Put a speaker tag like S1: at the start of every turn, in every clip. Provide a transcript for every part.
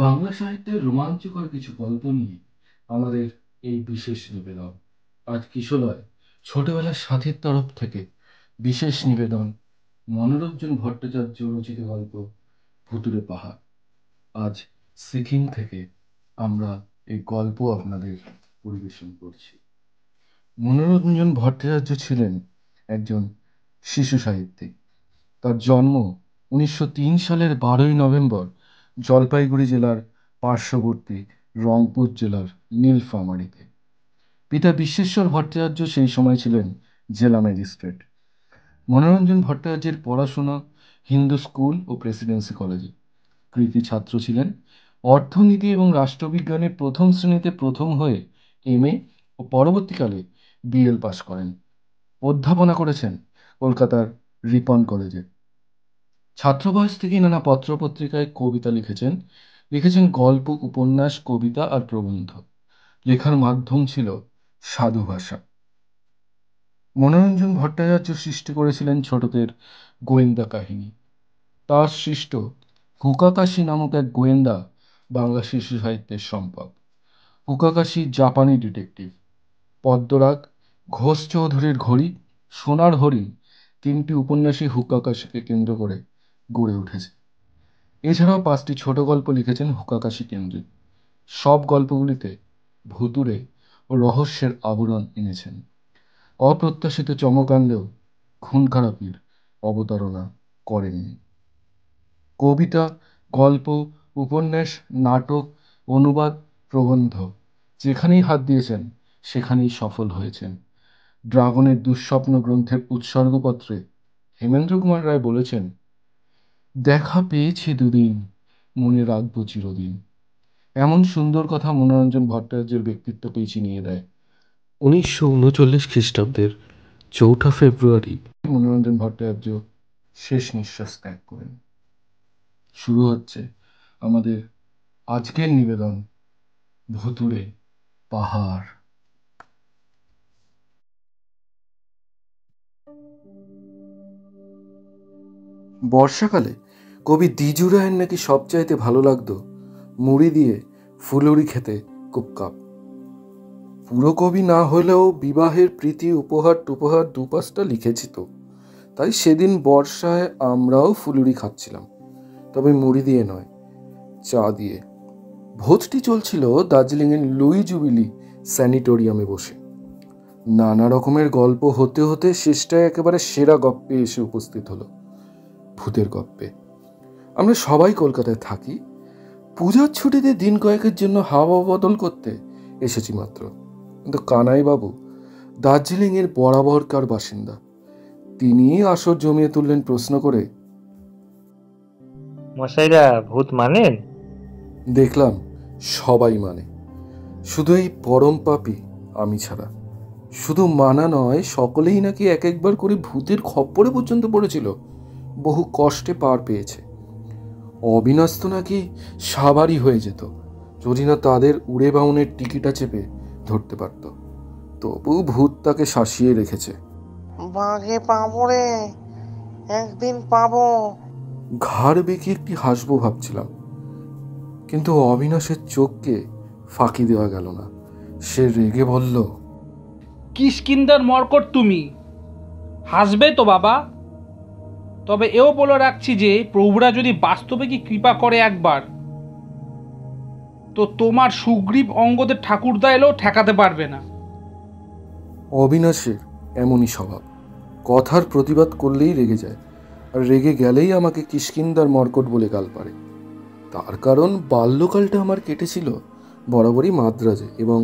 S1: বাংলা সাহিত্যের রোমাঞ্চকর কিছু গল্প নিয়ে আমাদের এই বিশেষ নিবেদন। আজ কিশলয় ছোটবেলার সাথীর তরফ থেকে বিশেষ নিবেদন, মনোরঞ্জন ভট্টাচার্য রচিত গল্প ভুতুড়ে পাহাড়। আজ সিকিম থেকে আমরা এই গল্প আপনাদের পরিবেশন করছি। মনোরঞ্জন ভট্টাচার্য ছিলেন একজন শিশু সাহিত্যিক। তার জন্ম ১৯০৩ সালের ১২ই নভেম্বর জলপাইগুড়ি জেলার পার্শ্ববর্তী রংপুর জেলার নীলফামারীতে। পিতা বিশ্বেশ্বর ভট্টাচার্য সেই সময় ছিলেন জেলা ম্যাজিস্ট্রেট। মনোরঞ্জন ভট্টাচার্যের পড়াশোনা হিন্দু স্কুল ও প্রেসিডেন্সি কলেজে। কৃতী ছাত্র ছিলেন। অর্থনীতি এবং রাষ্ট্রবিজ্ঞানে প্রথম শ্রেণীতে প্রথম হয়ে এমএ ও পরবর্তীকালে বিএল পাশ করেন। অধ্যাপনা করেছেন কলকাতার রিপন কলেজে। ছাত্র বয়স থেকেই নানা পত্রপত্রিকায় কবিতা লিখেছেন গল্প, উপন্যাস, কবিতা আর প্রবন্ধ। লেখার মাধ্যম ছিল সাধু ভাষা। মনোরঞ্জন ভট্টাচার্য সৃষ্টি করেছিলেন ছোটদের গোয়েন্দা কাহিনী। তার সৃষ্ট হুকাকাশি নামক এক গোয়েন্দা বাংলা শিশু সাহিত্যের সম্পদ। হুকাকাশি জাপানি ডিটেকটিভ, পদ্মরাগ, ঘোষ চৌধুরীর ঘড়ি, সোনার হরিণ, তিনটি উপন্যাসই হুকাকাশিকে কেন্দ্র করে গড়ে উঠেছে। এছাড়াও ৫টি ছোট গল্প লিখেছেন হুকাকাশি কেন্দ্রিক। সব গল্পগুলিতে ভুতুড়ে ও রহস্যের আবরণ এনেছেন। অপ্রত্যাশিত চমক আনলেও খুন খারাপির অবতারণা করেননি। কবিতা, গল্প, উপন্যাস, নাটক, অনুবাদ, প্রবন্ধ যেখানেই হাত দিয়েছেন সেখানেই সফল হয়েছেন। ড্রাগনের দুঃস্বপ্ন গ্রন্থের উৎসর্গপত্রে হেমেন্দ্র কুমার রায় বলেছেন, দেখা পেয়েছি দুদিন, মনে রাখবো চিরদিন। এমন সুন্দর কথা মনোরঞ্জন ভট্টাচার্যের ব্যক্তিত্বকেই চিনিয়ে দেয়। ১৯৩৯ খ্রিস্টাব্দের ৪ঠা ফেব্রুয়ারি মনোরঞ্জন ভট্টাচার্য শেষ নিঃশ্বাস ত্যাগ করেন। শুরু হচ্ছে আমাদের আজকের নিবেদন, ভুতুড়ে পাহাড়। বর্ষাকালে কবি দ্বিজু রায়ের নাকি সবচাইতে ভালো লাগতো মুড়ি দিয়ে ফুলুরি খেতে কুপ কাপ। পুরো কবি না হলেও বিবাহের প্রীতি উপহার টুপহার দুপাশটা লিখেছি তো। তাই সেদিন বর্ষায় আমরাও ফুলুরি খাচ্ছিলাম, তবে মুড়ি দিয়ে নয়, চা দিয়ে। ভোজটি চলছিল দার্জিলিংয়ের লুই জুবিলি স্যানিটোরিয়ামে বসে। নানা রকমের গল্প হতে হতে শেষটায় একেবারে সেরা গপ্পে এসে উপস্থিত হলো, ভূতের গপ্পে। আমরা সবাই কলকাতায় থাকি, পূজার ছুটিতে দিন কয়েকের জন্য হাওয়া বদল করতে এসেছি মাত্র। কিন্তু কানাইবাবু দার্জিলিংয়ের বরাবরকার বাসিন্দা। তিনি আসর জমিয়ে তুললেন প্রশ্ন করে,
S2: মশাইরা ভূত মানেন?
S1: দেখলাম সবাই মানে, শুধু এই পরম পাপী আমি ছাড়া। শুধু মানা নয়, সকলেই নাকি এক একবার করে ভূতের খপ্পরে পর্যন্ত পড়েছিল, বহু কষ্টে পার পেয়েছে। অবিনাশ তো নাকি সাবারই হয়ে যেত যদি না তাদের উড়ে বাউনের টিকিটা চেপে ধরতে পারত। তবু ভূত তাকে শাসিয়ে রেখেছে।
S3: বাঘে পাবো রে, একদিন পাবো।
S1: ঘাড় বেঁকিয়ে একটি হাসবো ভাবছিলাম, কিন্তু অবিনাশের চোখকে ফাঁকি দেওয়া গেল না। সে রেগে বলল,
S4: কিষ্কিন্দার মর্কট তুমি হাসবে তো বাবা, তবে এও বলে রাখছি যে প্রভুরা যদি বাস্তবে কি কৃপা করে একবার, তো তোমার সুগ্রীব অঙ্গদের ঠাকুরদা এলেও ঠেকাতে পারবে না।
S1: অবিনাশের এমনই স্বভাব, কথার প্রতিবাদ করলেই রেগে যায়, আর রেগে গেলেই আমাকে কিষ্কিন্দার মর্কট বলে গাল পারে। তার কারণ বাল্যকালটা আমার কেটেছিল বরাবরই মাদ্রাজে, এবং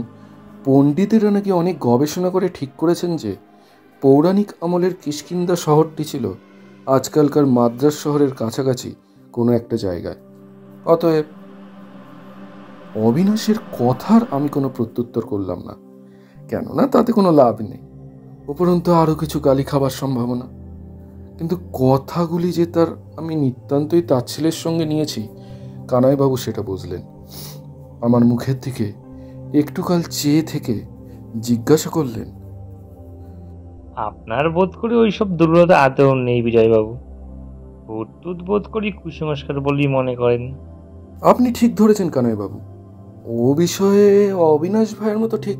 S1: পণ্ডিতেরা নাকি অনেক গবেষণা করে ঠিক করেছেন যে পৌরাণিক আমলের কিষ্কিন্দা শহরটি ছিল আজকালকার মাদ্রাজ শহরের কাছাকাছি কোনো একটা জায়গায়। অতএব অবিনাশের কথার আমি কোনো প্রত্যুত্তর করলাম না, কেননা তাতে কোনো লাভ নেই, উপরন্তু আরও কিছু গালি খাবার সম্ভাবনা। কিন্তু কথাগুলি যে তার আমি নিতান্তই তাচ্ছিলের সঙ্গে নিয়েছি, কানাইবাবু সেটা বুঝলেন। আমার মুখের দিকে একটুকাল চেয়ে থেকে জিজ্ঞাসা করলেন,
S2: আপনার বোধ করি ওইসব দুর্বলতা আদৌ নেই বিজয়বাবু। ভূত বোধ করি কুসংস্কার বলেই মনে করেন।
S1: আপনি ঠিক ধরেছেন কানাইবাবু, ও বিষয়ে অবিনাশ ভাইয়ের মতো ঠিক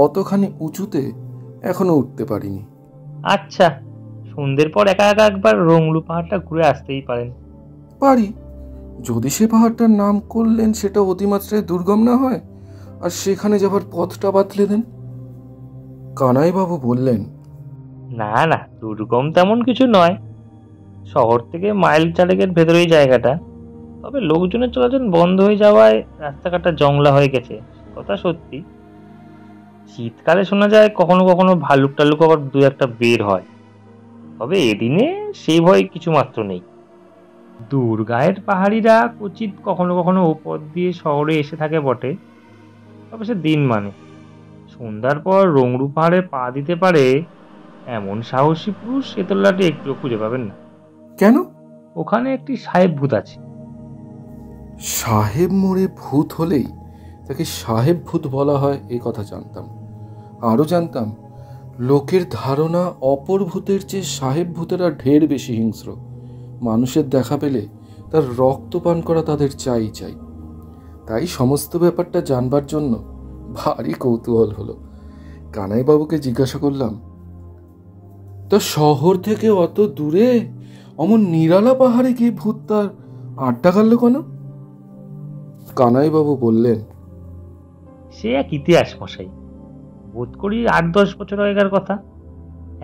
S1: অতখানি উঁচুতে এখনো উঠতে পারিনি।
S2: আচ্ছা, সন্ধ্যের পর একা একা একবার রংলু পাহাড়টা ঘুরে আসতেই পারেন।
S1: পারি, যদি সে পাহাড়টার নাম করলেন সেটা অতিমাত্রায় দুর্গম না হয় আর সেখানে যাবার পথটা বাতলে দেন। কানাইবাবু বললেন,
S2: না না, দুর্গম তেমন কিছু নয়, শহর থেকে মাইল 4 ভেতরেই জায়গাটা। তবে লোকজনের চলাচল বন্ধ হয়ে যাওয়ায় রাস্তাঘাটটা জংলা হয়ে গেছে, কথা সত্যি। শীতকালে শোনা যায় কখনো কখনো ভালুক টালুক আবার 2-1টা বের হয়, তবে এদিনে সেই ভয় কিছু মাত্র নেই। দুর্গায়ের পাহাড়িরা কচিত কখনো কখনো ও পথ দিয়ে শহরে এসে থাকে বটে, তবে সে দিন মানে। সন্ধ্যার পর রংরু পাহাড়ে পা দিতে পারে এমন সাহসী পুরুষ এ তল্লাটে একটুও খুঁজে পাবেন না।
S1: কেন?
S2: ওখানে একটি সাহেব ভূত আছে।
S1: সাহেব মোড়ে ভূত হলেই তাকে সাহেব ভূত বলা হয় এ কথা জানতাম। আরও জানতাম লোকের ধারণা অপর ভূতের চেয়ে সাহেব ভূতেরা ঢের বেশি হিংস্র। মানুষের দেখা পেলে তার রক্ত পান করা তাদের চাই চাই। তাই সমস্ত ব্যাপারটা জানবার জন্য ভারী কৌতূহল হলো। কানাইবাবুকে জিজ্ঞাসা করলাম, তা শহর থেকে অত দূরে অমন নিরালা পাহাড়ে গিয়ে ভূত তার আড্ডা কাটল কেন? কানাইবাবু বললেন,
S2: সে এক ইতিহাস মশাই, বোধ করি 8-10 বছর আগেকার কথা।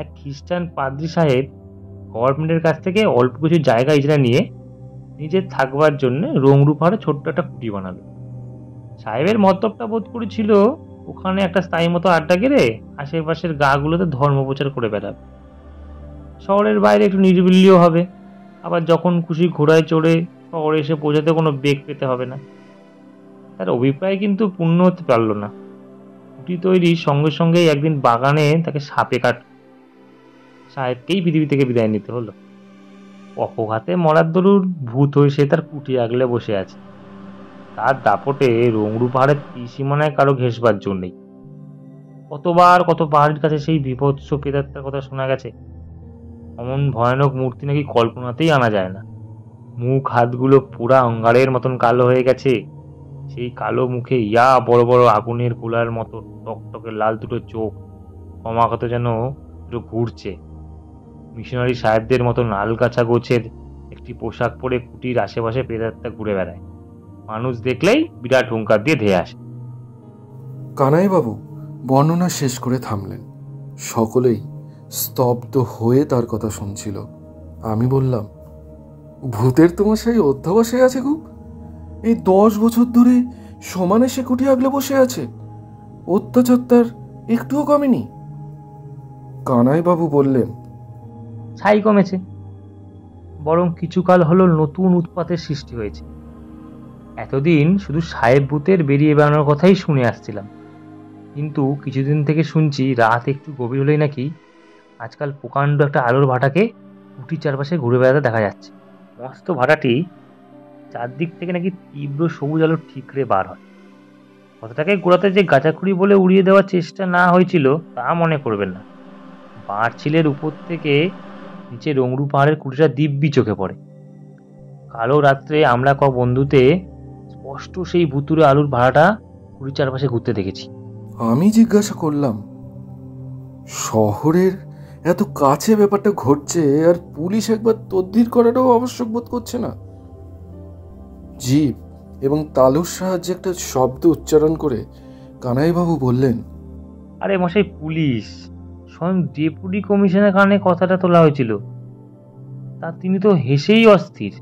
S2: এক খ্রিস্টান পাদ্রী সাহেব গভর্নমেন্টের কাছ থেকে অল্প কিছু জায়গা ইজরা নিয়ে নিজের থাকবার জন্য রংরু পাহাড়ে ছোট্ট একটা কুটি বানালো। সাহেবের মতলবটা বোধ করেছিল ওখানে একটা স্থায়ী মতো আড্ডা গেড়ে আশেপাশের গাগুলোতে ধর্ম প্রচার করে বেড়াবে। শহরের বাইরে একটু নিরিবিলিও হবে, আবার যখন খুশি ঘোড়ায় চড়ে শহরে এসে পৌঁছাতে কোনো বেগ পেতে হবে না। তার অভিপ্রায় কিন্তু পূর্ণ হতে পারল না। কুটি তৈরির সঙ্গে সঙ্গেই একদিন বাগানে তাকে সাপে কাট, সাহেবকেই পৃথিবী থেকে বিদায় নিতে হলো। অপঘাতে মরার দরুন ভূত হয়ে সে তার কুটি আগলে বসে আছে। তার দাপটে রংরু পাহাড়ের ত্রিসীমানায় কারো ঘেঁষবার জন্য নেই। কতবার কত পাহাড়ির কাছে সেই বিভৎস প্রেতাত্মার কথা শোনা গেছে। অমন ভয়ানক মূর্তি নাকি কল্পনাতেই আনা যায় না। মুখ হাতগুলো পুরা অঙ্গারের মতন কালো হয়ে গেছে। সেই কালো মুখে ইয়া বড় বড় আগুনের গোলার মতো টকটকে লাল দুটো চোখ ক্রমাগত যেন দুটো ঘুরছে। মিশনারি সাহেবদের মতো নালগাছা গোছের একটি পোশাক পরে কুটির আশেপাশে প্রেতাত্মা ঘুরে বেড়ায়। মানুষ দেখলেই বিরাট হুঙ্কার দিয়ে ধেয়ে আসে।
S1: কানাইবাবু বর্ণনা শেষ করে থামলেন। সকলেই স্তব্ধ হয়ে তার কথা শুনছিল। আমি বললাম, ভূতের তোমাশাই অধ্যবসায় আছে খুব। এই 10 বছর ধরে সমানে সে কুটি আগলে বসে আছে, অত্যাচার তার একটুও কমেনি। কানাইবাবু বললেন,
S2: ছাই কমেছে, বরং কিছুকাল হলো নতুন উৎপাতের সৃষ্টি হয়েছে। এতদিন শুধু সাহেব ভূতের বেরিয়ে বেড়ানোর কথাই শুনে আসছিলাম, কিন্তু কিছুদিন থেকে শুনছি রাত একটু গভীর হলেই নাকি আজকাল প্রকাণ্ড একটা আলোর ভাটাকে কুটির চারপাশে ঘুরে বেড়াতে দেখা যাচ্ছে। মস্ত ভাটাটি চারদিক থেকে নাকি তীব্র সবুজ আলোর ঠিকরে বার হয়। কথাটাকে গোড়াতে যে গাঁজাখুড়ি বলে উড়িয়ে দেওয়ার চেষ্টা না হয়েছিল তা মনে করবেন না। বাঁড়ছিলের উপর থেকে নিচে রংরু পাহাড়ের কুটিটা দিব্যি চোখে পড়ে। কালো রাত্রে আমরা বন্ধুতে স্পষ্ট সেই ভুতুরে আলুর ভাড়াটা কুটির চারপাশে ঘুরতে দেখেছি।
S1: আমি জিজ্ঞাসা করলাম, শহরের এত কাছে ব্যাপারটা ঘটছে আর পুলিশ একবার তদবির করাটাও আবশ্যক বোধ করছে না? জিভ এবং তালুর সাহায্যে একটা শব্দ উচ্চারণ করে কানাইবাবু বললেন,
S2: আরে মশাই, পুলিশ স্বয়ং ডেপুটি কমিশনের কারণে কথাটা তোলা হয়েছিল। তা তিনি তো হেসেই অস্থির।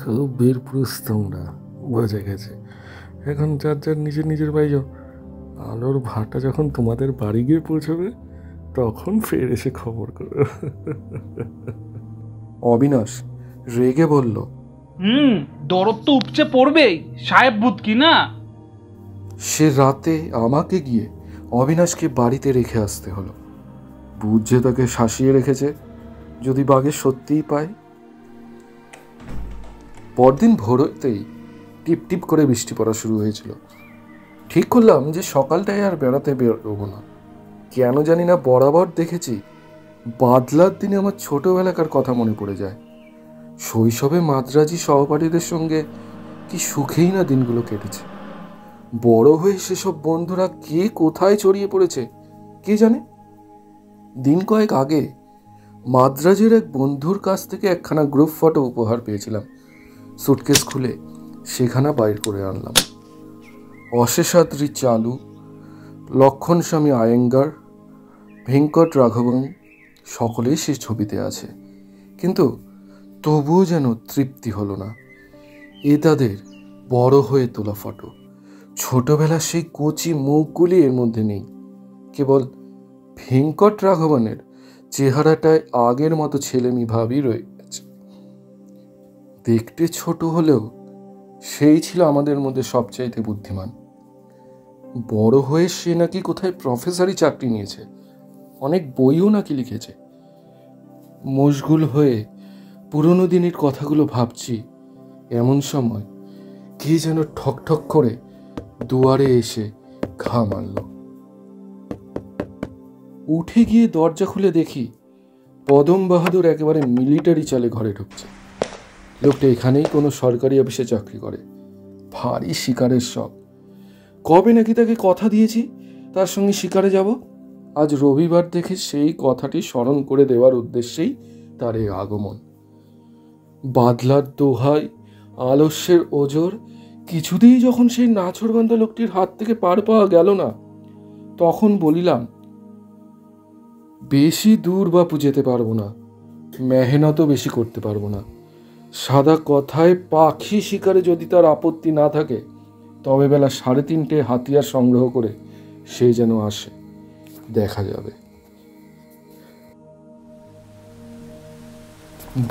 S1: খুব বীর পুরুষ তোমরা, বোঝা গেছে। এখন যার যার নিজের নিজের বাড়ি যাও। আলোর ভাটা যখন তোমাদের বাড়ি গিয়ে পৌঁছবে তখন ফের এসে খবর করো। অবিনাশ রেগে বলল,
S4: দরদ তো উপচে পড়বেই, সাহেব ভূত কি না।
S1: সে রাতে আমাকে গিয়ে অবিনাশকে বাড়িতে রেখে আসতে হলো। বুঝে তাকে শাসিয়ে রেখেছে, যদি বাঘে সত্যিই পায়। পরদিন ভোরতেই টিপ টিপ করে বৃষ্টি পড়া শুরু হয়েছিল। ঠিক করলাম যে সকালটায় আর বেড়াতে বেরোবো না। কেন জানি না বরাবর দেখেছি বাদলার দিনে আমার ছোটবেলাকার কথা মনে পড়ে যায়। শৈশবে মাদ্রাজি সহপাঠীদের সঙ্গে কি সুখেই না দিনগুলো কেটেছে। বড় হয়ে সেসব বন্ধুরা কে কোথায় ছড়িয়ে পড়েছে কে জানে। দিন কয়েক আগে মাদ্রাজের এক বন্ধুর কাছ থেকে একখানা গ্রুপ ফটো উপহার পেয়েছিলাম। সুটকেস খুলে সেখানা বাইর করে আনলাম। অশেষাদ্রি চালু, লক্ষণ স্বামী আয়েঙ্গার, ভেঙ্কট রাঘবন সকলেই সে ছবিতে আছে, কিন্তু তবুও যেন তৃপ্তি হলো না। এ তাদের বড় হয়ে তোলা ফটো। ছোটবেলার সেই কচি মুখগুলি এর মধ্যে নেই। কেবল ভেঙ্কট রাঘবনের চেহারাটায় আগের মতো ছেলেমি ভাবই রয়ে গেছে। দেখতে ছোট হলেও সেই ছিল আমাদের মধ্যে সবচাইতে বুদ্ধিমান। বড় হয়ে সে নাকি কোথায় প্রফেসরি চাকরি নিয়েছে, অনেক বইও নাকি লিখেছে। মশগুল হয়ে পুরনো দিনের কথাগুলো ভাবছি, এমন সময় কে যেন ঠক ঠক করে দুয়ারে এসে ঘা মারল। উঠে গিয়ে দরজা খুলে দেখি পদম বাহাদুর একেবারে মিলিটারি চালে ঘরে ঢুকছে। লোকটা এখানেই কোনো সরকারি অফিসে চাকরি করে, ভারী শিকারের শখ। কবে নাকি তাকে কথা দিয়েছি তার সঙ্গে শিকারে যাব। আজ রবিবার দেখে সেই কথাটি স্মরণ করে দেওয়ার উদ্দেশ্যেই তার এই আগমন। বাদলার দোহাই, আলস্যের ওজর কিছুতেই যখন সেই নাছোড়বান্ধা লোকটির হাত থেকে পার পাওয়া গেল না, তখন বলিলাম, বেশি দূর বাপু যেতে পারবো না, মেহনতও বেশি করতে পারবো না। সাদা কথায় পাখি শিকারে যদি তার আপত্তি না থাকে, তবে বেলা 3:30 হাতিয়ার সংগ্রহ করে সে যেন আসে, দেখা যাবে।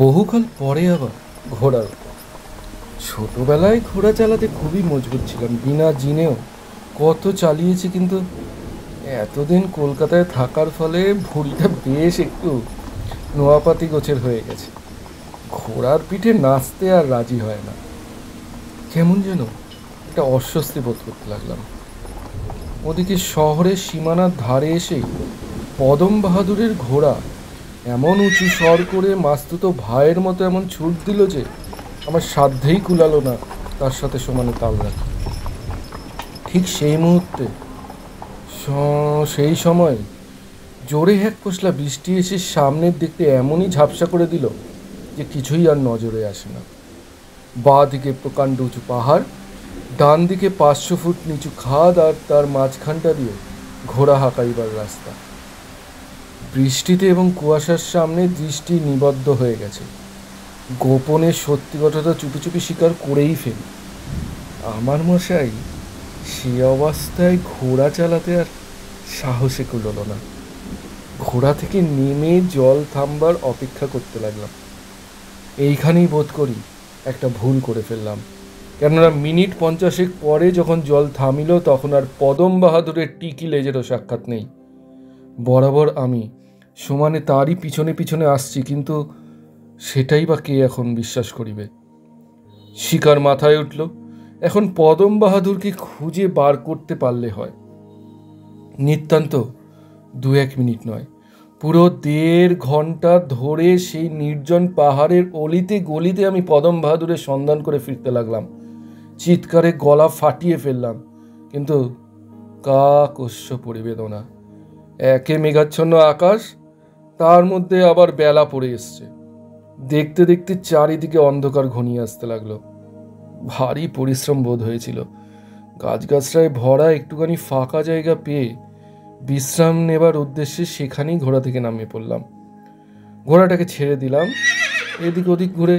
S1: বহুকাল পরে আবার ঘোড়ার উপর। ছোটবেলায় ঘোড়া চালাতে খুবই মজবুত ছিলাম, বিনা জিনেও কত চালিয়েছি, কিন্তু এতদিন কলকাতায় থাকার ফলে ভুঁড়িটা বেশ একটু নোয়াপাতি গোছের হয়ে গেছে। ঘোড়ার পিঠে নাচতে আর রাজি হয় না। কেমন যেন একটা অস্বস্তি বোধ করতে লাগলাম। ওদিকে শহরের সীমানার ধারে এসেই পদম বাহাদুরের ঘোড়া এমন উঁচু স্বর করে মাস্তুতো ভাইয়ের মতো এমন ছুট দিল যে আমার সাধ্যেই কুলালো না তার সাথে সমানে তাল রাখি। ঠিক সেই মুহূর্তে সেই সময় জোরে এক পশলা বৃষ্টি এসে সামনের দিকতে এমনই ঝাপসা করে দিল যে কিছুই আর নজরে আসে না। বাঁ দিকে প্রকাণ্ড উঁচু পাহাড়, ডান দিকে 500 ফুট নিচু খাদ, আর তার মাঝখানটা দিয়ে ঘোড়া হাঁকাইবার রাস্তা। বৃষ্টিতে এবং কুয়াশার সামনে দৃষ্টি নিবদ্ধ হয়ে গেছে। গোপনে সত্যি কথাটা চুপি চুপি স্বীকার করেই ফেলি, আমার মশাই সে অবস্থায় ঘোড়া চালাতে আর সাহসে কুলোলো না। ঘোড়া থেকে নেমে জল থামবার অপেক্ষা করতে লাগলাম। এইখানেই বোধ করি একটা ভুল করে ফেললাম, কেননা মিনিট 50 পরে যখন জল থামিল, তখন আর পদম বাহাদুরের টিকি লেজেরও সাক্ষাৎ নেই। বরাবর আমি সমানে তারই পিছনে পিছনে আসছি, কিন্তু সেটাই বা কে এখন বিশ্বাস করিবে। শিকার মাথায় উঠল, এখন পদম বাহাদুরকে খুঁজে বার করতে পারলে হয়। নিতান্ত 2-1 মিনিট নয়, পুরো 1.5 ঘন্টা ধরে সেই নির্জন পাহাড়ের অলিতে গলিতে আমি পদম বাহাদুরের সন্ধান করে ফিরতে লাগলাম। চিৎকারে গলা ফাটিয়ে ফেললাম, কিন্তু কাকস্য পরিবেদনা। একে মেঘাচ্ছন্ন আকাশ, তার মধ্যে আবার বেলা পড়ে এসছে। দেখতে দেখতে চারিদিকে অন্ধকার ঘনিয়ে আসতে লাগলো। ভারী পরিশ্রম বোধ হয়েছিল। গাছগাছরায় ভরা একটুখানি ফাঁকা জায়গা পেয়ে বিশ্রাম নেবার উদ্দেশ্যে সেখানেই ঘোড়া থেকে নামিয়ে পড়লাম। ঘোড়াটাকে ছেড়ে দিলাম, এদিক ওদিক ঘুরে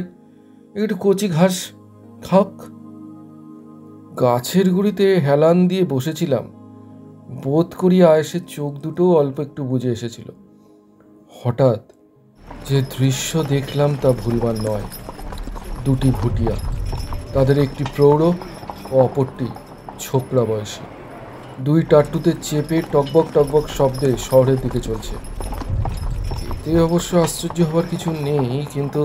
S1: একটু কচি ঘাস খাক। গাছের গুঁড়িতে হেলান দিয়ে বসেছিলাম, বোধ করি আয়েসের চোখ দুটো অল্প একটু বুঝে এসেছিল। হঠাৎ যে দৃশ্য দেখলাম তা ভুলবার নয়। 2টি ভুটিয়া, তাদের একটি প্রৌঢ় ও অপরটি ছোকরা বয়সী, 2 টাট্টুতে চেপে টকবক টকবক শব্দে শহরের দিকে চলছে। এতে অবশ্য আশ্চর্য হওয়ার কিছু নেই, কিন্তু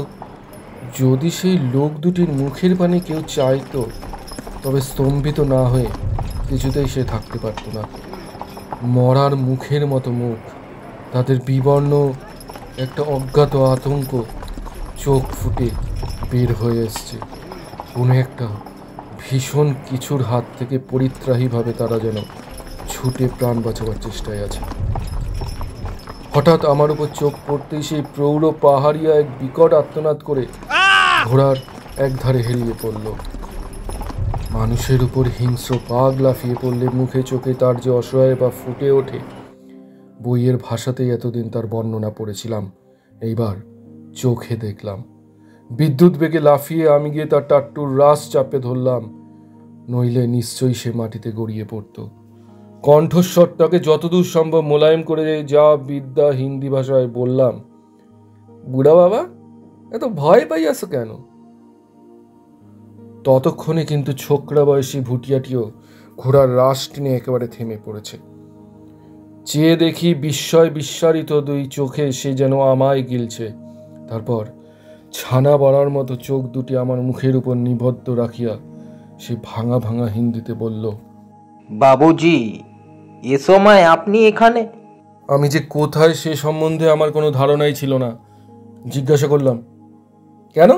S1: যদি সেই লোক দুটির মুখের পানে কেউ চাইতো, তবে স্তম্ভিত না হয়ে কিছুতেই সে থাকতে পারত না। মরার মুখের মতো মুখ, তাদের বিবর্ণ একটা অজ্ঞাত আতঙ্ক চোখ ফুটে বের হয়ে এসছে। কোনো একটা ভীষণ কিছুর হাত থেকে পরিত্রাহীভাবে তারা যেন ছুটে প্রাণ বাঁচাবার চেষ্টায় আছে। হঠাৎ আমার উপর চোখ পড়তেই সেই প্রৌঢ় পাহাড়িয়া এক বিকট আর্তনাদ করে ঘোড়ার একধারে হেলিয়ে পড়ল। মানুষের উপর হিংস্র বাঘ লাফিয়ে পড়লে মুখে চোখে তার যে অসহায় বা ফুটে ওঠে, বইয়ের ভাষাতেই এতদিন তার বর্ণনা পড়েছিলাম, এইবার চোখে দেখলাম। বিদ্যুৎ বেগে লাফিয়ে আমি গিয়ে তার টাট্টুর রাস চাপে ধরলাম, নইলে নিশ্চয়ই সে মাটিতে গড়িয়ে পড়ত। কণ্ঠস্বরটাকে যতদূর সম্ভব মোলায়েম করে যা বিদ্যা হিন্দি ভাষায় বললাম, বুড়া বাবা, এত ভয় পাইয়াছ কেন? ততক্ষণে কিন্তু ছোকরা বয়সী ভুটিয়াটিও ঘোড়ার রাশ টেনে একেবারে থেমে পড়েছে। চেয়ে দেখি বিস্ময় বিস্মারিত দুই চোখে সে যেন আমায় গিলছে। তারপর ছানা বড়ার মতো চোখ দুটি আমার মুখের উপর নিবদ্ধ রাখিয়া সে ভাঙা ভাঙা হিন্দিতে বলল,
S5: বাবুজি, এ সময় আপনি এখানে?
S1: আমি যে কোথায় সে সম্বন্ধে আমার কোনো ধারণাই ছিল না। জিজ্ঞাসা করলাম, কেন,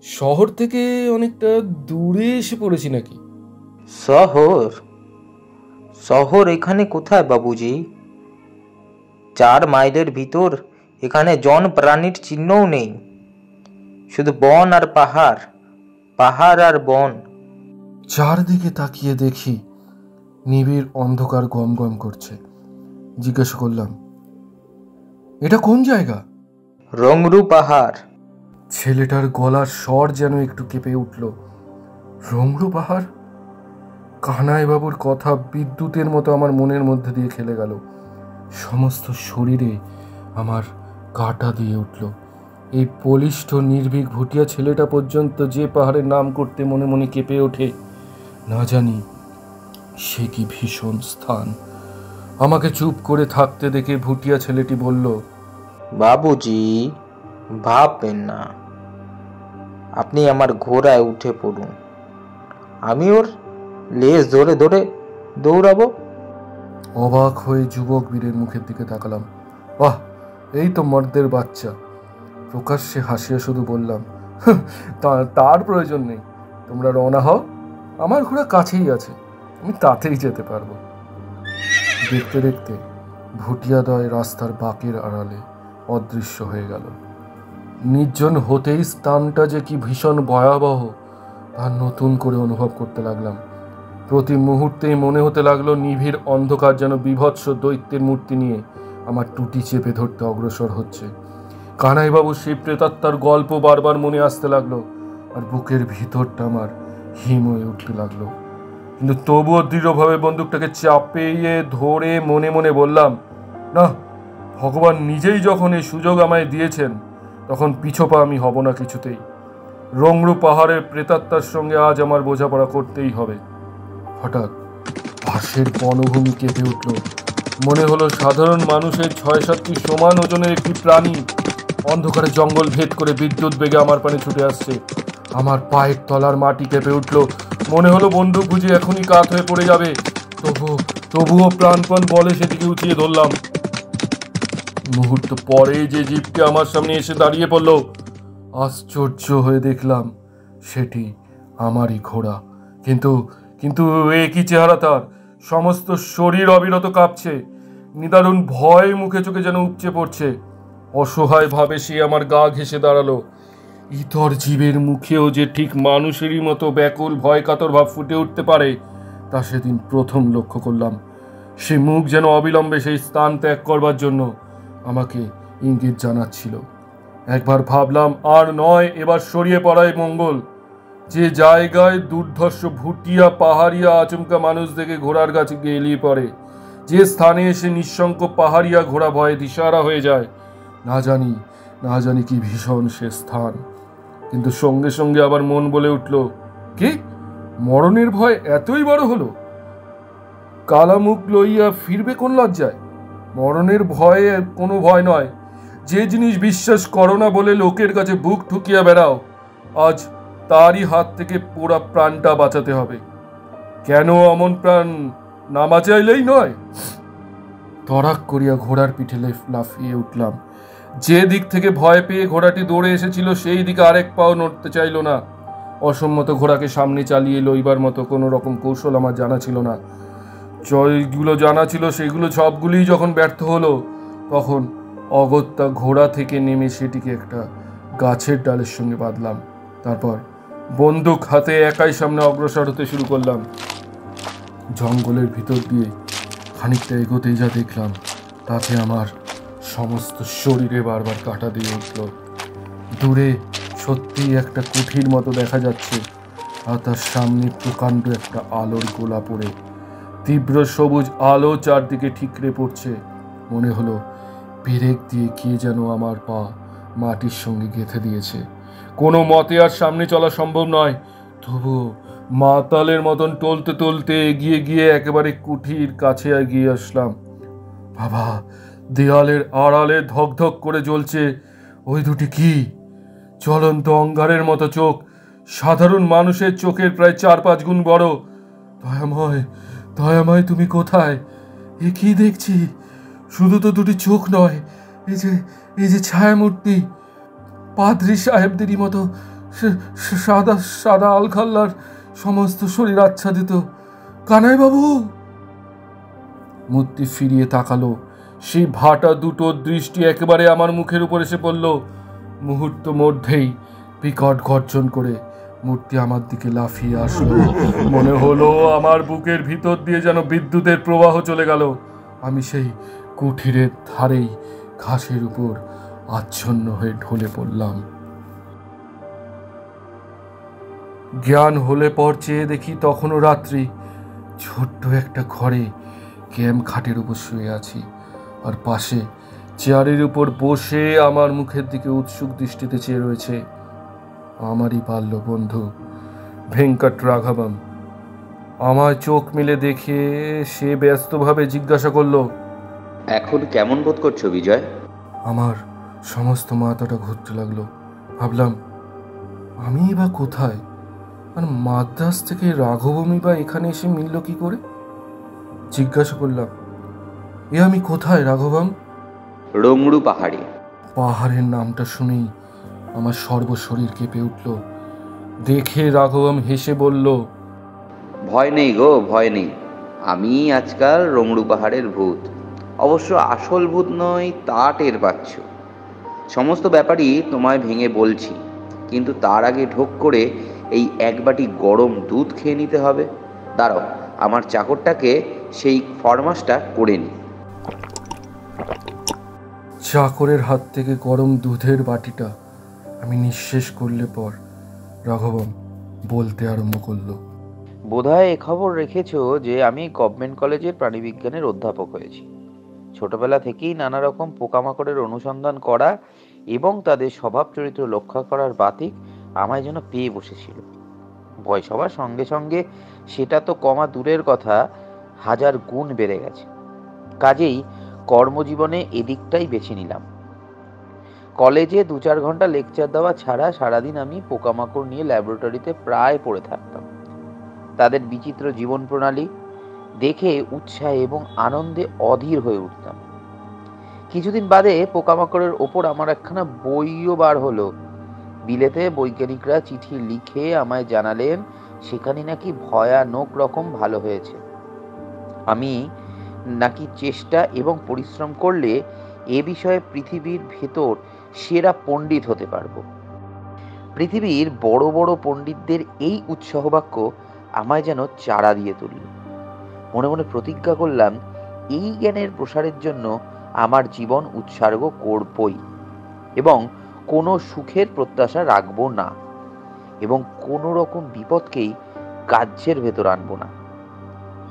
S1: শহর থেকে অনেকটা দূরে এসে পড়েছি নাকি?
S5: শহর? শহর এখানে কোথায় বাবুজি? 4 মাইলের ভিতর এখানে জন প্রাণীর চিহ্নও নেই, শুধু বন আর পাহাড়, পাহাড় আর বন।
S1: চারদিকে তাকিয়ে দেখি নিবিড় অন্ধকার গম গম করছে। জিজ্ঞাসা করলাম, এটা কোন জায়গা?
S5: রংরু পাহাড়।
S1: ছেলেটার গলার স্বর যেন একটু কেঁপে উঠল। রংরু পাহাড়? কানাই বাবুর কথা বিদ্যুতের মতো আমার মনের মধ্যে দিয়ে খেলে গেল। সমস্ত শরীরে আমার কাঁটা দিয়ে উঠল। এই বলিষ্ঠ নির্ভীক ভুটিয়া ছেলেটা পর্যন্ত যে পাহাড়ের নাম করতে মনে মনে কেঁপে ওঠে, না জানি সে কি ভীষণ স্থান। আমাকে চুপ করে থাকতে দেখে ভুটিয়া ছেলেটি বলল,
S5: বাবুজি, ভাববেন না, আপনি আমার ঘোড়ায় উঠে পড়ুন, আমি ওর লেজ ধরে ধরে দৌড়াবো।
S1: অবাক হয়ে যুবক বীরের মুখের দিকে তাকালাম। বাহ, এই তো মর্দের বাচ্চা। প্রকাশ্যে হাসিয়া শুধু বললাম, তার প্রয়োজন নেই, তোমরা রওনা হও, আমার ঘোড়া কাছেই আছে, আমি তাতেই যেতে পারবো। দেখতে দেখতে ভুটিয়াদয় রাস্তার বাঁকের আড়ালে অদৃশ্য হয়ে গেল। নির্জন হতেই স্থানটা যে কি ভীষণ ভয়াবহ তা নতুন করে অনুভব করতে লাগলাম। প্রতি মুহূর্তেই মনে হতে লাগলো নিবিড় অন্ধকার যেন বীভৎস দৈত্যের মূর্তি নিয়ে আমার টুটি চেপে ধরতে অগ্রসর হচ্ছে। কানাইবাবু সেই প্রেতাত্মার গল্প বারবার মনে আসতে লাগলো, আর বুকের ভিতরটা আমার হিম হয়ে উঠতে লাগলো। কিন্তু তবুও দৃঢ়ভাবে বন্দুকটাকে চাপিয়ে ধরে মনে মনে বললাম, না, ভগবান নিজেই যখন এই সুযোগ আমায় দিয়েছেন, তখন পিছপা আমি হব না কিছুতেই। রংরু পাহাড়ের প্রেতাত্মার সঙ্গে আজ আমার বোঝাপড়া করতেই হবে। হঠাৎ পাশের বনভূমি কেঁপে উঠল। মনে হলো সাধারণ মানুষের 6-7টি সমান ওজনের একটি প্রাণী অন্ধকারে জঙ্গল ভেদ করে বিদ্যুৎ বেগে আমার পানে ছুটে আসছে। আমার পায়ের তলার মাটি কেঁপে উঠল। মনে হলো বন্দুক বুঝে এখনই কাত হয়ে পড়ে যাবে। তবুও প্রাণপণ বলে সেটিকে উঠিয়ে ধরলাম। মুহূর্ত পরে যে জিপটি আমার সামনে এসে দাঁড়িয়ে পড়ল, আশ্চর্য হয়ে দেখলাম সেটি আমারই ঘোড়া। কিন্তু কিন্তু একই চেহারা তার, সমস্ত শরীর অবিরত কাঁপছে, নিদারুণ ভয় মুখে চোখে যেন উপচে পড়ছে। অসহায় ভাবে সে আমার গা ঘেঁষে দাঁড়ালো। ইতর জীবের মুখেও যে ঠিক মানুষেরই মতো ব্যাকুল ভয় কাতর ভাব ফুটে উঠতে পারে, তা সেদিন প্রথম লক্ষ্য করলাম। সে মুখ যেন অবিলম্বে সেই স্থান ত্যাগ করবার জন্য আমাকে ইঙ্গিত জানাচ্ছিল। একবার ভাবলাম, আর নয়, এবার সরিয়ে পড়াই মঙ্গল। যে জায়গায় দুর্ধর্ষ ভুটিয়া পাহাড়িয়া আচমকা মানুষ দেখে ঘোড়ার কাছে গিয়ে এলিয়ে পড়ে, যে স্থানে এসে নিঃশঙ্ক পাহাড়িয়া ঘোড়া ভয়ে দিশাহারা হয়ে যায়, না জানি কি ভীষণ সে স্থান। কিন্তু সঙ্গে সঙ্গে আবার মন বলে উঠল, কি মরণের ভয় এতই বড় হলো? কালামুখ লইয়া ফিরবে কোন লজ্জায়? মরণের ভয়ে কোনো ভয় নয়। যে জিনিস বিশ্বাস করো না বলে লোকের কাছে বুক ঠুকিয়া বেড়াও, আজ তারই হাত থেকে পোড়া প্রাণটা বাঁচাতে হবে। কেন অমন প্রাণ না বাঁচাইলেই নয়। তড়াক করিয়া ঘোড়ার পিঠে লাফিয়ে উঠলাম। যে দিক থেকে ভয় পেয়ে ঘোড়াটি দৌড়ে এসেছিল সেই দিকে আরেক পাও নড়তে চাইল না। অসম্মত ঘোড়াকে সামনে চালিয়ে লইবার মতো কোনো রকম কৌশল আমার জানা ছিল না। যেগুলো জানা ছিল সেগুলো সবগুলিই যখন ব্যর্থ হলো, তখন অগত্যা ঘোড়া থেকে নেমে সেটিকে একটা গাছের ডালের সঙ্গে বাঁধলাম। তারপর বন্দুক হাতে একাই সামনে অগ্রসর হতে শুরু করলাম। জঙ্গলের ভিতর দিয়ে খানিকটা এগোতেই যা দেখলাম, তাতে আমার সমস্ত শরীরে বারবার কাঁটা দিয়ে উঠল। দূরে সত্যিই একটা কুঠির মতো দেখা যাচ্ছে, আর তার সামনে প্রকাণ্ড একটা আলোর গোলা পড়ে তীব্র সবুজ আলো চারদিকে ঠিকরে পড়ছে। মনে হলো পেরেক দিয়ে কে যেন আমার পা মাটির সঙ্গে গেঁথে দিয়েছে। কোনো মতে আর সামনে চলা সম্ভব নয়, তবুও মাতালের মতন টলতে টলতে এগিয়ে গিয়ে একেবারে কুঠির কাছে এগিয়ে আসলাম। বাবা, দেয়ালের আড়ালে ধকধক করে জ্বলছে ওই দুটি কি জ্বলন্ত অঙ্গারের মতো চোখ, সাধারণ মানুষের চোখের প্রায় 4-5 গুণ বড়। দয়াময়, দয়াময়, তুমি কোথায়? এ কি দেখছি? শুধু তো দুটি চোখ নয়, এই যে ছায়ামূর্তি, পাদ্রী সাহেবদেরই মতো সাদা সাদা আলখাল্লার সমস্ত শরীর আচ্ছাদিত। কানাই বাবু! মূর্তি ফিরিয়ে তাকালো, সেই ভাটা দুটো দৃষ্টি একেবারে আমার মুখের উপর এসে পড়ল। মুহূর্ত মধ্যেই বিকট গর্জন করে মূর্তি আমার দিকে লাফিয়ে আসলো। মনে হলো আমার বুকের ভিতর দিয়ে যেন বিদ্যুতের প্রবাহ চলে গেল। আমি সেই কুঠিরের ধারেই ঘাসের উপর আচ্ছন্ন হয়ে ঢলে পড়লাম। জ্ঞান হলে পর চেয়ে দেখি তখনও রাত্রি। ছোট্ট একটা ঘরে ক্যাম্প খাটের উপর শুয়ে আছি, আর পাশে চেয়ারের উপর বসে আমার মুখের দিকে উৎসুক দৃষ্টিতে চেয়ে রয়েছে আমারই বাল্য বন্ধু ভেঙ্কট রাঘবম। আমায় চোখ মেলে দেখে সে ব্যস্তভাবে জিজ্ঞাসা করলো,
S6: এখন কেমন বোধ করছো বিজয়?
S1: আমার সমস্ত মাথাটা ঘুরতে লাগলো। ভাবলাম, আমি বা কোথায়, আর মাদ্রাস থেকে রাঘবমই বা এখানে এসে মিলল কি করে? জিজ্ঞাসা করলাম, এ আমি কোথায় রাঘবম?
S6: রংরু পাহাড়ে।
S1: পাহাড়ের নামটা শুনেই আমার সর্বশরীর কেঁপে উঠল। দেখে রাঘবম হেসে বলল,
S6: ভয় নেই গো, ভয় নেই। আমি আজকাল রংরু পাহাড়ের ভূত। অবশ্য আসল ভূত নয়, তা টের পাচ্ছ। সমস্ত ব্যাপারই তোমায় ভেঙে বলছি, কিন্তু তার আগে ঢোক করে এই এক বাটি গরম দুধ খেয়ে নিতে হবে। দাঁড়াও, আমার চাকরটাকে সেই ফরমাসটা করে নি।
S1: চাকরের হাত থেকে গরম দুধের বাটিটা আমি নিঃশেষ করলে পর রাঘবম বলতে আরম্ভ করলো,
S6: বোধহয় এ খবর রেখেছো যে আমি গভর্নমেন্ট কলেজের প্রাণীবিজ্ঞানের অধ্যাপক হয়েছি। ছোটবেলা থেকেই নানা রকম পোকামাকড়ের অনুসন্ধান করা এবং তাদের স্বভাব চরিত্র রক্ষা করার বাতিক আমায় যেন পেয়ে বসেছিল। বয়স হবার সঙ্গে সঙ্গে সেটা তো কমা দূরের কথা, 1000 গুণ বেড়ে গেছে। কাজেই কর্মজীবনে এদিকটাই বেছে নিলাম। কলেজে 2-4 ঘন্টা লেকচার দেওয়া ছাড়া সারাদিন আমি পোকামাকড় নিয়ে ল্যাবরেটরিতে প্রায় পড়ে থাকতাম। তাদের বিচিত্র জীবন প্রণালী দেখে উৎসাহে এবং আনন্দে অধীর হয়ে উঠতাম। কিছুদিন বাদে পোকামাকড়ের ওপর আমার একখানা বইও বার হলো। বিলেতে বৈজ্ঞানিকরা চিঠি লিখে আমায় জানালেন সেখানে নাকি ভয়ানক রকম ভালো হয়েছে। আমি নাকি চেষ্টা এবং পরিশ্রম করলে এ বিষয়ে পৃথিবীর ভেতর সেরা পণ্ডিত হতে পারবো। পৃথিবীর বড় বড় পণ্ডিতদের এই উৎসাহ বাক্য আমায় যেন চাড়া দিয়ে তুলল। মনে মনে প্রতিজ্ঞা করলাম, এই জ্ঞানের প্রসারের জন্য আমার জীবন উৎসর্গ করবই, এবং কোনো সুখের প্রত্যাশা রাখবো না, এবং কোনো রকম বিপদকেই কার্যের ভেতর আনবো না।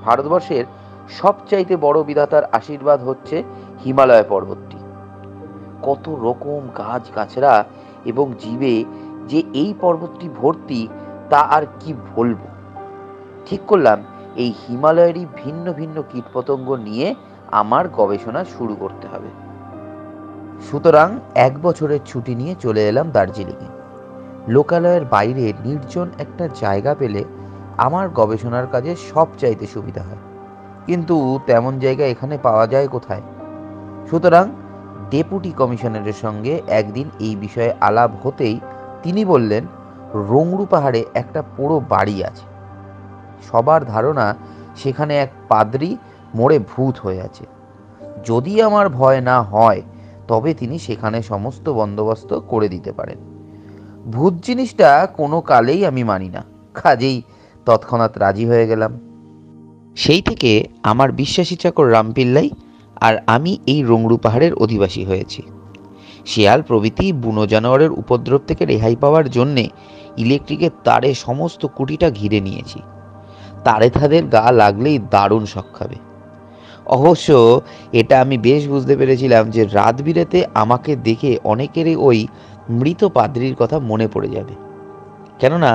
S6: ভারতবর্ষের সবচাইতে বড় বিধাতার আশীর্বাদ হচ্ছে হিমালয় পর্বতটি। কত রকম গাছ গাছড়া এবং জীবে যে এই পর্বতটি ভর্তি, তা আর কি বলবো। ঠিক করলাম এই হিমালয়েরই ভিন্ন ভিন্ন কীটপতঙ্গ নিয়ে আমার গবেষণা শুরু করতে হবে। সুতরাং 1 বছরের ছুটি নিয়ে চলে এলাম দার্জিলিংয়ে। লোকালয়ের বাইরে নির্জন একটা জায়গা পেলে আমার গবেষণার কাজে সবচাইতে সুবিধা হয়, কিন্তু তেমন জায়গা এখানে পাওয়া যায় কোথায়? সুতরাং ডেপুটি কমিশনারের সঙ্গে একদিন এই বিষয়ে আলাপ হতেই তিনি বললেন, রংরু পাহাড়ে একটা পুরো বাড়ি আছে। সবার ধারণা সেখানে এক পাদ্রী মরে ভূত হয়ে আছে। যদি আমার ভয় না হয় তবে তিনি সেখানে সমস্ত বন্দোবস্ত করে দিতে পারেন। ভূত জিনিসটা কোনো কালেই আমি মানি না, কাজেই তৎক্ষণাৎ রাজি হয়ে গেলাম। সেই থেকে আমার বিশ্বাসী চাকর রামপিল্লাই আর আমি এই রংরু পাহাড়ের অধিবাসী হয়েছি। শিয়াল প্রভৃতি বুনো জানোয়ারের উপদ্রব থেকে রেহাই পাওয়ার জন্যে ইলেকট্রিকের তারে সমস্ত কুটিটা ঘিরে নিয়েছি। তারে তাদের গা লাগলেই দারুণ শখ খাবে। অবশ্য এটা আমি বেশ বুঝতে পেরেছিলাম যে রাত বিরেতে আমাকে দেখে অনেকেরই ওই মৃত পাদ্রীর কথা মনে পড়ে যাবে। কেননা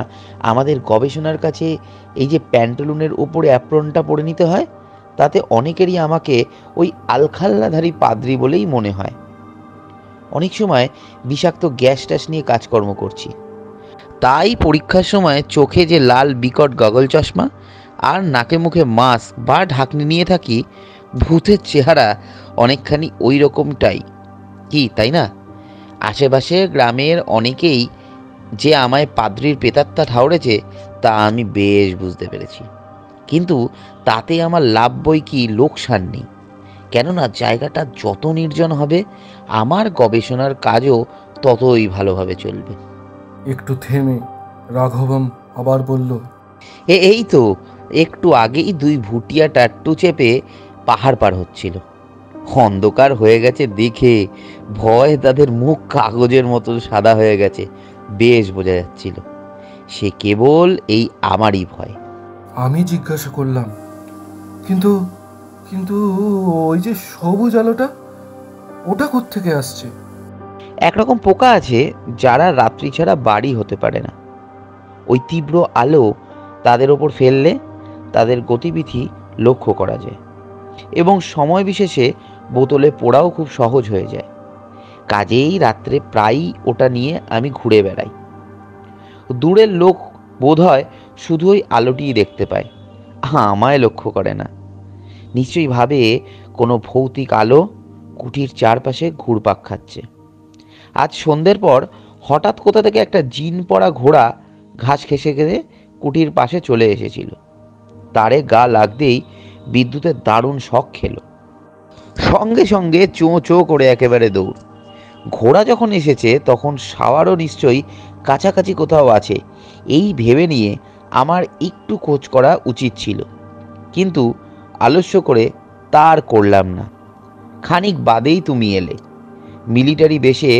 S6: আমাদের গবেষণার কাছে এই যে প্যান্টালুনের উপরে অ্যাপ্রনটা পরে নিতে হয়, তাতে অনেকেরই আমাকে ওই আলখাল্লাধারী পাদ্রী বলেই মনে হয়। অনেক সময় বিষাক্ত গ্যাস ট্যাস নিয়ে কাজকর্ম করছি, তাই পরীক্ষার সময় চোখে যে লাল বিকট গগল চশমা আর নাকে মুখে মাস্ক বা ঢাকনি নিয়ে থাকি, ভূতের চেহারা অনেকখানি ওই রকমটাই, কি তাই না? আশেপাশে গ্রামের অনেকেই যে আমায় পাদ্রীর প্রেতাত্মা ঠাউরেছে তা আমি বেশ বুঝতে পেরেছি, কিন্তু তাতে আমার লাভ বই কি লোকসান নেই। কেননা জায়গাটা যত নির্জন হবে আমার গবেষণার কাজও ততই ভালোভাবে চলবে।
S1: একটু থেমে রাঘবম আবার বলল,
S6: এই তো একটু আগেই দুই ভুটিয়া টাট্টু চেপে পাহাড় পার হচ্ছিল। অন্ধকার হয়ে গেছে দেখে ভয় তাদের মুখ কাগজের মতো সাদা হয়ে গেছে, বেশ বোঝা যাচ্ছিল। সে কেবল এই আমারই ভয়।
S1: আমি জিজ্ঞাসা করলাম, কিন্তু কিন্তু ওই যে সবুজ আলোটা, ওটা কোত্থেকে আসছে?
S6: একরকম পোকা আছে যারা রাত্রি ছাড়া বাড়ি হতে পারে না। ওই তীব্র আলো তাদের ওপর ফেললে তাদের গতিবিধি লক্ষ্য করা যায় এবং সময় বিশেষে বোতলে পোড়াও খুব সহজ হয়ে যায়। কাজেই রাত্রে প্রায়ই ওটা নিয়ে আমি ঘুরে বেড়াই। দূরের লোক বোধ হয় শুধু ওই আলোটিই দেখতে পায়, আমায় লক্ষ্য করে না। নিশ্চয়ই ভাবে কোনো ভৌতিক আলো কুঠির চারপাশে ঘুরপাক খাচ্ছে। আজ সন্ধ্যের পর হঠাৎ কোথা থেকে একটা জিন পড়া ঘোড়া ঘাস খেসে খেতে কুটির পাশে চলে এসেছিল। তারে গা লাগতেই বিদ্যুতের দারুণ শক খেলো। সঙ্গে সঙ্গে চোঁ চোঁ করে একেবারে দৌড়। ঘোড়া যখন এসেছে তখন শাওয়ারও নিশ্চয়ই কাছাকাছি কোথাও আছে, এই ভেবে নিয়ে আমার একটু খোঁজ করা উচিত ছিল, কিন্তু আলস্য করে তা আর করলাম না। খানিক বাদেই তুমি এলে। মিলিটারি বেশে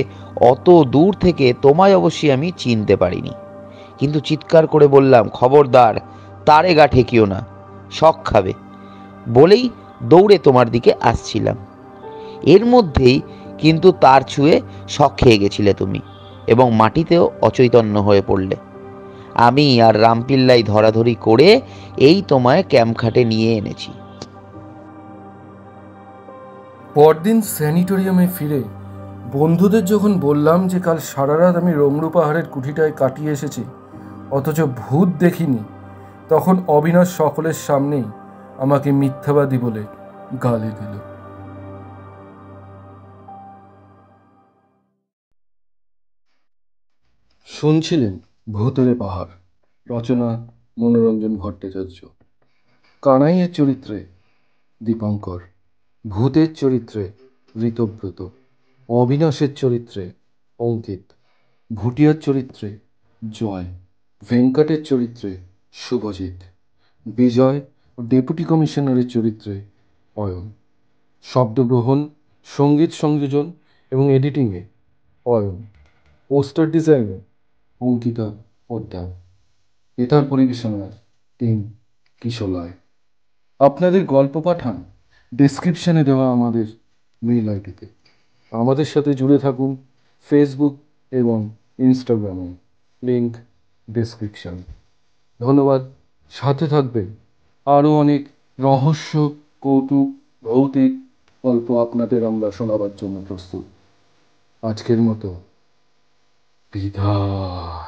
S6: অত দূর থেকে তোমায় অবশ্যই আমি চিনতে পারিনি, কিন্তু চিৎকার করে বললাম, খবরদার তারে গা ঠেকিও না, শক খাবে, বলেই দৌড়ে তোমার দিকে আসছিলাম। এর মধ্যেই কিন্তু তার ছুঁয়ে শক খেয়ে গেছিলে তুমি এবং মাটিতেও অচৈতন্য হয়ে পড়লে। আমি আর রামপিল্লাই ধরাধরি করে এই তোমায় ক্যাম্পখাটে নিয়ে এনেছি।
S1: পরদিন স্যানিটোরিয়ামে ফিরে বন্ধুদের যখন বললাম যে কাল সারা রাত আমি রংরু পাহাড়ের কুঠিটায় কাটিয়ে এসেছি অথচ ভূত দেখিনি, তখন অবিনাশ সকলের সামনেই আমাকে মিথ্যাবাদী বলে গালি দিল। শুনছিলেন ভূতের পাহাড়, রচনা মনোরঞ্জন ভট্টাচার্য। কানাইয়ের চরিত্রে দীপঙ্কর, ভূতের চরিত্রে ঋতব্রত, অবিনাশের চরিত্রে অঙ্কিত, ভুটিয়ার চরিত্রে জয়, ভেঙ্কটের চরিত্রে শুভজিৎ, বিজয় ও ডেপুটি কমিশনারের চরিত্রে অয়ন। শব্দগ্রহণ, সঙ্গীত সংযোজন এবং এডিটিংয়ে অয়ন। পোস্টার ডিজাইনে অঙ্কিতা অধ্যায়। বেতার পরিবেশনার টিম কিশোলয়। আপনাদের গল্প পাঠান ডেসক্রিপশনে দেওয়া আমাদের মেইল আইডিতে। আমাদের সাথে জুড়ে থাকুন ফেসবুক এবং ইনস্টাগ্রামে, লিঙ্ক ডেসক্রিপশন। ধন্যবাদ, সাথে থাকবেন। আরও অনেক রহস্য, কৌতুক, ভৌতিক গল্প আপনাদের আমরা শোনাবার জন্য প্রস্তুত। আজকের মতো বিদায়।